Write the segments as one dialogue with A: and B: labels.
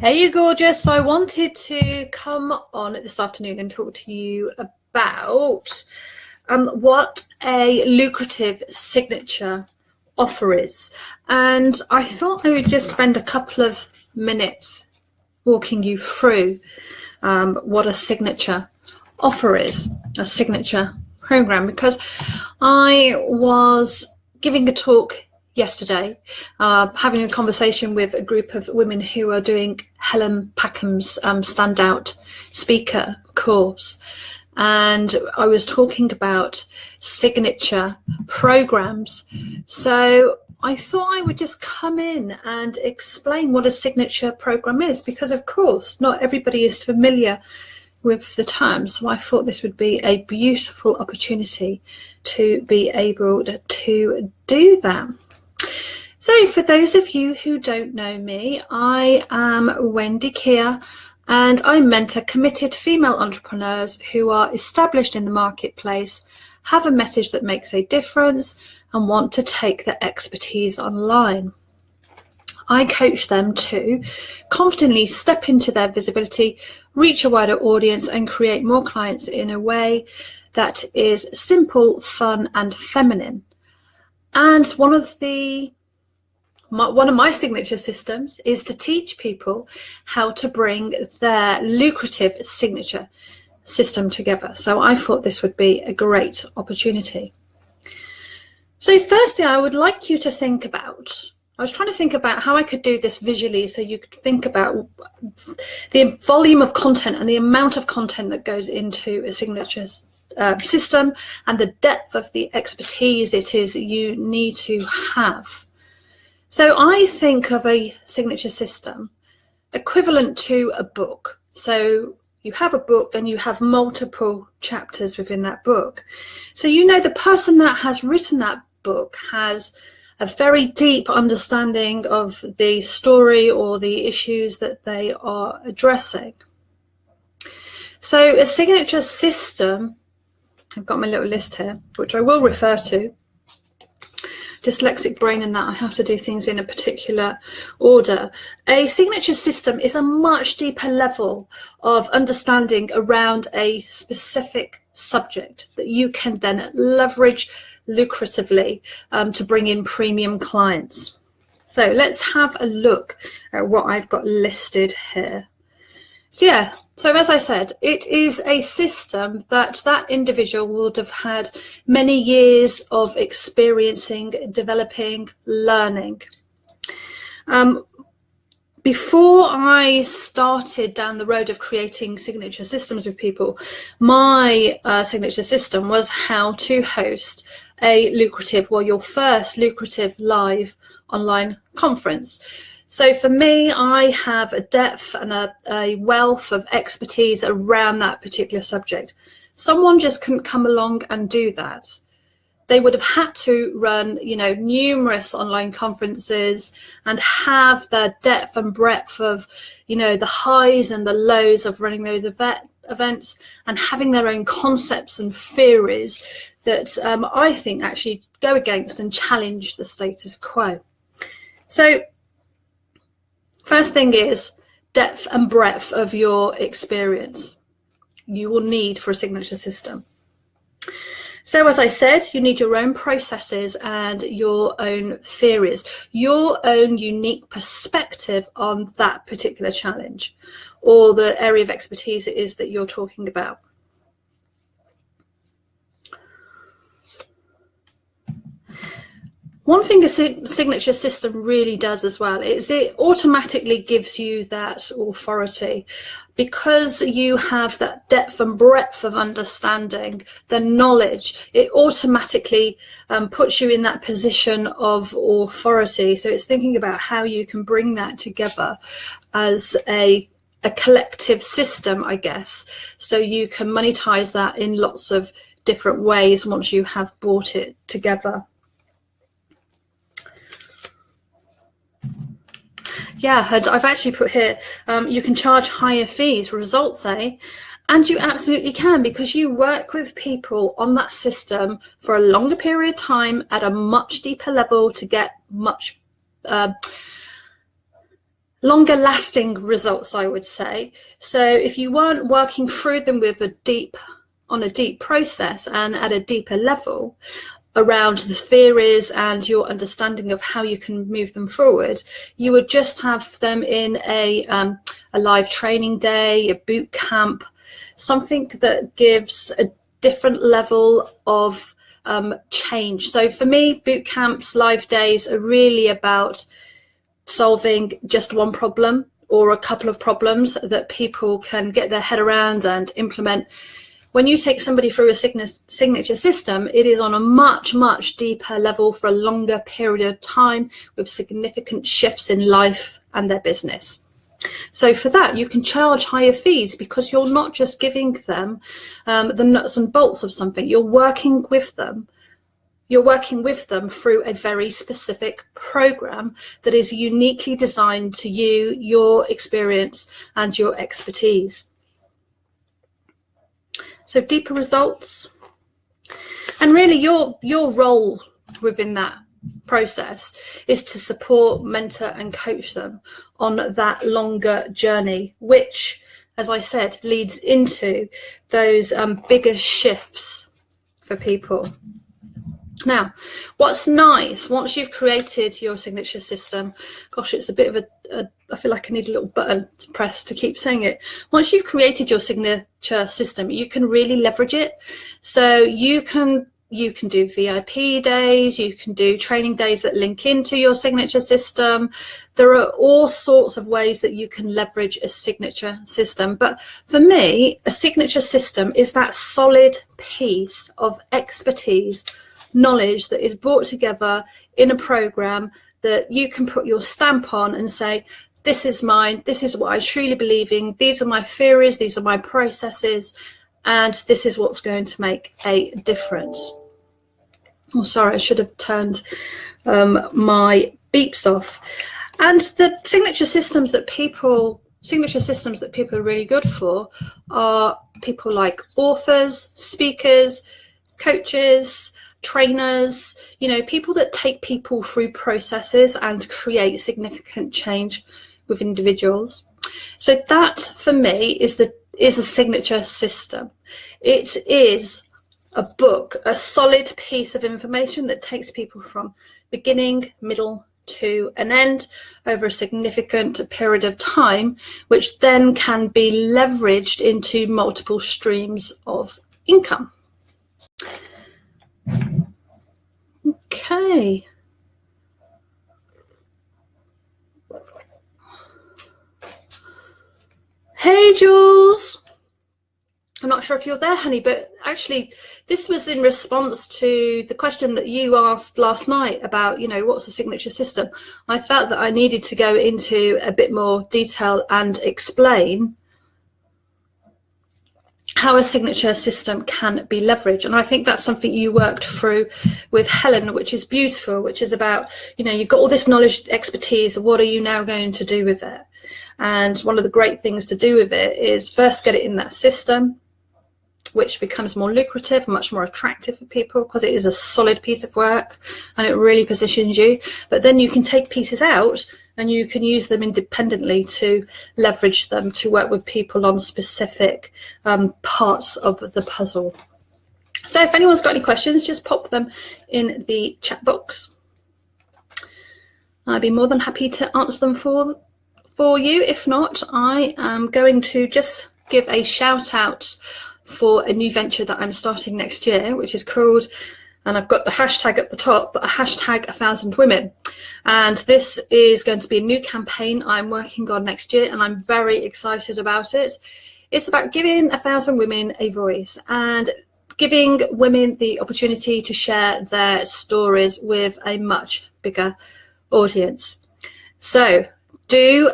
A: Hey, you gorgeous. So I wanted to come on this afternoon and talk to you about what a lucrative signature offer is. And I thought I would just spend a couple of minutes walking you through what a signature offer is, a signature program, because I was giving a talk yesterday, having a conversation with a group of women who are doing Helen Packham's standout speaker course. And I was talking about signature programs. So I thought I would just come in and explain what a signature program is, because of course, not everybody is familiar with the term. So I thought this would be a beautiful opportunity to be able to do that. So for those of you who don't know me, I am Wendy Keir, and I mentor committed female entrepreneurs who are established in the marketplace, have a message that makes a difference, and want to take their expertise online. I coach them to confidently step into their visibility, reach a wider audience, and create more clients in a way that is simple, fun, and feminine. And one of my signature systems is to teach people how to bring their lucrative signature system together. So I thought this would be a great opportunity. So firstly, I would like you to think about, I was trying to think about how I could do this visually so you could think about the volume of content and the amount of content that goes into a signature system and the depth of the expertise it is you need to have. So I think of a signature system equivalent to a book. So you have a book and you have multiple chapters within that book. So you know the person that has written that book has a very deep understanding of the story or the issues that they are addressing. So a signature system, I've got my little list here, which I will refer to. Dyslexic brain in that I have to do things in a particular order. A signature system is a much deeper level of understanding around a specific subject that you can then leverage lucratively to bring in premium clients. So let's have a look at what I've got listed here. So as I said, it is a system that individual would have had many years of experiencing, developing, learning. Before I started down the road of creating signature systems with people, my signature system was how to host your first lucrative live online conference. So for me, I have a depth and a wealth of expertise around that particular subject. Someone just couldn't come along and do that. They would have had to run, numerous online conferences and have the depth and breadth of, the highs and the lows of running those events and having their own concepts and theories that I think actually go against and challenge the status quo. So first thing is depth and breadth of your experience you will need for a signature system. So as I said, you need your own processes and your own theories, your own unique perspective on that particular challenge or the area of expertise it is that you're talking about. One thing a signature system really does as well is it automatically gives you that authority. Because you have that depth and breadth of understanding, the knowledge, it automatically puts you in that position of authority. So it's thinking about how you can bring that together as a collective system, I guess, so you can monetize that in lots of different ways once you have brought it together. Yeah, I've actually put here, you can charge higher fees, results say, and you absolutely can, because you work with people on that system for a longer period of time at a much deeper level to get much longer lasting results, I would say. So if you weren't working through them on a deep process and at a deeper level around the theories and your understanding of how you can move them forward, you would just have them in a live training day, a boot camp, something that gives a different level of change. So for me, boot camps, live days are really about solving just one problem or a couple of problems that people can get their head around and implement. When you take somebody through a signature system, it is on a much, much deeper level for a longer period of time with significant shifts in life and their business. So for that, you can charge higher fees because you're not just giving them the nuts and bolts of something. You're working with them. You're working with them through a very specific program that is uniquely designed to you, your experience, and your expertise. So deeper results. And really your role within that process is to support, mentor, and coach them on that longer journey, which, as I said, leads into those bigger shifts for people. Now, what's nice, once you've created your signature system, gosh, it's a bit of I feel like I need a little button to press to keep saying it. Once you've created your signature system, you can really leverage it. So you can do VIP days, you can do training days that link into your signature system. There are all sorts of ways that you can leverage a signature system. But for me, a signature system is that solid piece of expertise, knowledge that is brought together in a program that you can put your stamp on and say, this is mine, this is what I truly believe in, these are my theories, these are my processes, and this is what's going to make a difference. Oh, sorry, I should have turned my beeps off. And the signature systems that people are really good for are people like authors, speakers, coaches, trainers, people that take people through processes and create significant change with individuals. So that for me is a signature system. It is a book, a solid piece of information that takes people from beginning, middle to an end over a significant period of time, which then can be leveraged into multiple streams of income. Okay. Hey, Jules. I'm not sure if you're there, honey, but actually this was in response to the question that you asked last night about, what's a signature system? I felt that I needed to go into a bit more detail and explain how a signature system can be leveraged. And I think that's something you worked through with Helen, which is beautiful, which is about, you've got all this knowledge, expertise, what are you now going to do with it? And one of the great things to do with it is first get it in that system, which becomes more lucrative, much more attractive for people because it is a solid piece of work and it really positions you. But then you can take pieces out and you can use them independently to leverage them to work with people on specific parts of the puzzle. So if anyone's got any questions, just pop them in the chat box. I'd be more than happy to answer them for you. If not, I am going to just give a shout out for a new venture that I'm starting next year, which is called, and I've got the hashtag at the top, but a hashtag 1,000 women. And this is going to be a new campaign I'm working on next year, and I'm very excited about it. It's about giving 1,000 women a voice and giving women the opportunity to share their stories with a much bigger audience. So do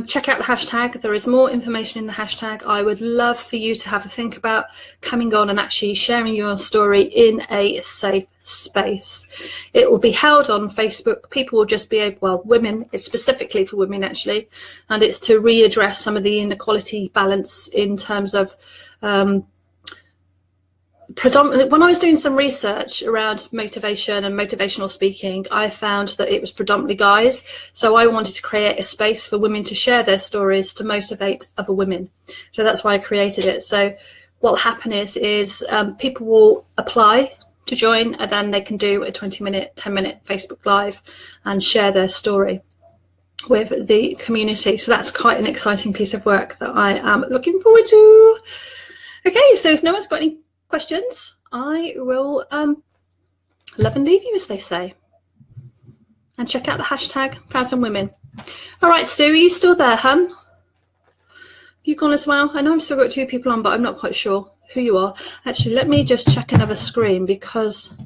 A: check out the hashtag. There is more information in the hashtag. I would love for you to have a think about coming on and actually sharing your story in a safe space. It will be held on Facebook. People will just be able, well, women, it's specifically for women actually, and it's to readdress some of the inequality balance in terms of predominantly, when I was doing some research around motivation and motivational speaking, I found that it was predominantly guys. So I wanted to create a space for women to share their stories to motivate other women. So that's why I created it. So what will happen is people will apply to join, and then they can do a 20-minute, 10-minute Facebook Live and share their story with the community. So that's quite an exciting piece of work that I am looking forward to. Okay, so if no one's got any questions, I will love and leave you, as they say. And check out the hashtag #1,000women. All right, Sue, are you still there, hun? You gone as well? I know I've still got 2 people on, but I'm not quite sure who you are. Actually, let me just check another screen, because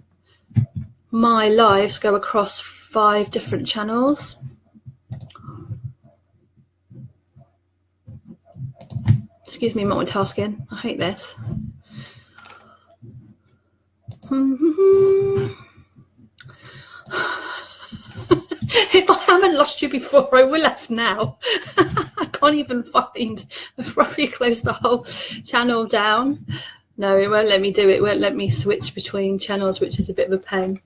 A: my lives go across 5 different channels. Excuse me, multitasking. I hate this. If I haven't lost you before, I will have now. I can't even find. I've probably closed the whole channel down. No, it won't let me do it. It won't let me switch between channels, which is a bit of a pain.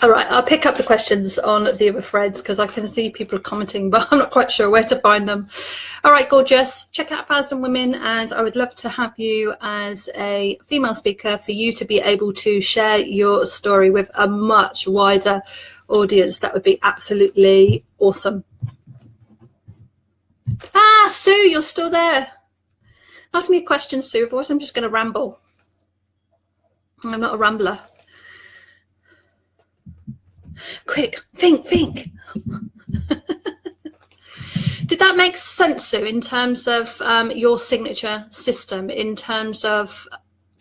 A: All right, I'll pick up the questions on the other threads, because I can see people commenting, but I'm not quite sure where to find them. All right, gorgeous. Check out 1,000women, and I would love to have you as a female speaker for you to be able to share your story with a much wider audience. That would be absolutely awesome. Ah, Sue, you're still there. Ask me a question, Sue, otherwise I'm just going to ramble. I'm not a rambler. Quick, think. Did that make sense, Sue, in terms of your signature system, in terms of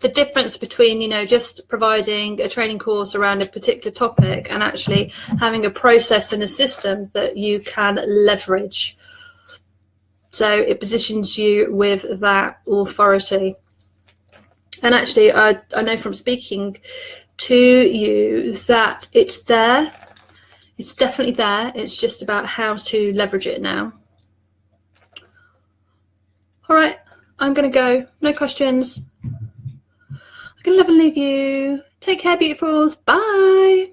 A: the difference between, you know, just providing a training course around a particular topic and actually having a process and a system that you can leverage? So it positions you with that authority. And actually, I know from speaking to you that it's there. It's definitely there. It's just about how to leverage it now. All right, I'm going to go. No questions. I'm going to love and leave you. Take care, beautifuls. Bye.